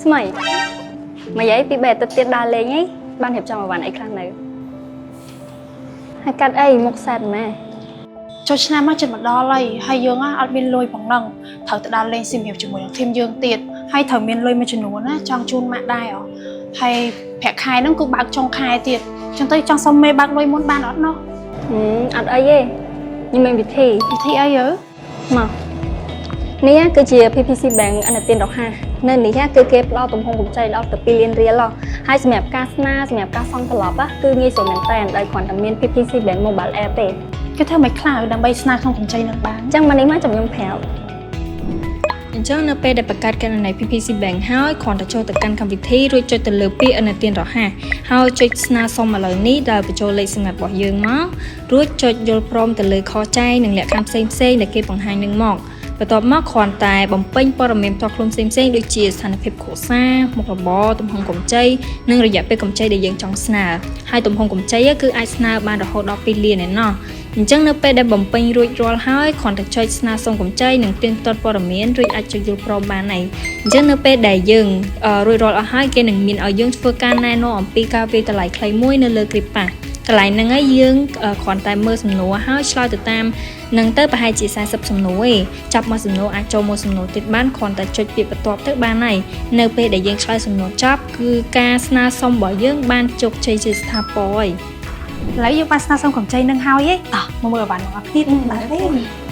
ស្មៃមកយាយពីបែតទៀតដើរលេងអីបានរៀបចំអីវ៉ាន់អីខ្លះនៅហើយកាត់អីមុខសែតម៉ែចូលឆ្នាំមកចិត្តមកដល់ហើយយើងអត់មានលុយផងហ្នឹងត្រូវទៅដើរលេងស៊ីមរៀបជាមួយនឹងធីមយើងទៀតហើយត្រូវមានលុយមួយចំនួនណាចង់ជូនម៉ាក់ដែរហើយប្រាក់ខែហ្នឹងគឺបើកចុងខែទៀតចឹងទៅចង់សុំមេបើកលុយមុនបានអត់ណោះអត់អីទេខ្ញុំមានវិធីអីយើមកនេះគឺជា PPC Bank អនុទានរហ័សនៅនេះគឺគេផ្ដល់ទំហំកម្ចីដល់ទៅ2លានរៀលហើយសម្រាប់ការស្នើសម្រាប់ការសងត្រឡប់គឺងាយស្រួលមែនតើដោយគ្រាន់តែមាន PPC Bank Mobile App ទេគេធ្វើមិនខ្លៅដើម្បីស្នើក្នុងកម្ចីនឹងបានអញ្ចឹងមកនេះមកខ្ញុំប្រាប់អញ្ចឹងនៅពេលដែលបង្កើតគណនី PPC Bank ហើយគ្រាន់តែចូលទៅកាន់កម្មវិធីរួចចុចទៅលើពាក្យអនុទានរហ័សហើយចុចស្នើសុំឥឡូវនេះដែលបញ្ចូលលេខសម្ងាត់របស់យើងមករួចចុចយល់ព្រមទៅលើខចែងនិងលក្ខខណ្ឌផ្សេងៗដែលគេបង្ហាញនឹងមកបន្ទាប់មកគ្រាន់តែបំពេញព័ត៌មានផ្ទាល់ខ្លួនផ្សេងៗដូចជាស្ថានភាពគ្រួសារមុខរបរទំហំកម្ចីនិងរយៈពេលកម្ចីដែលយើងចង់ស្នើហើយទំហំកម្ចីគឺអាចស្នើបានរហូតដល់2លានឯណោះអញ្ចឹងនៅពេលដែលបំពេញរួចរាល់ហើយគ្រាន់តែចុចស្នើសុំកម្ចីនិងទៀងទាត់ព័ត៌មានរួចអាចចុចយល់ព្រមបានហើយអញ្ចឹងនៅពេលដែលយើងរួចរាល់អស់ហើយគេនឹងមានឲ្យយើងធ្វើការណែនាំអំពីការវាយតម្លៃខ្លីមួយនៅលើ Clippass កន្លែងហ្នឹងហើយយើងគ្រាន់តែមើលសំណួរហើយឆ្លើយទៅតាមនឹងទៅប្រហែលជា40សំណួរឯងចាប់មកសំណួរអាចចូលមកសំណួរទៀតបានគ្រាន់តែចុចពាក្យបន្ទាប់ទៅបានហើយនៅពេលដែលយើងឆ្លើយសំណួរចប់គឺការស្នើសុំរបស់យើងបានជោគជ័យជាស្ថាពរហើយឥឡូវយើងបានស្នើសុំកម្ចីនឹងហើយតោះមកមើលបានមកគ្នាបានទេ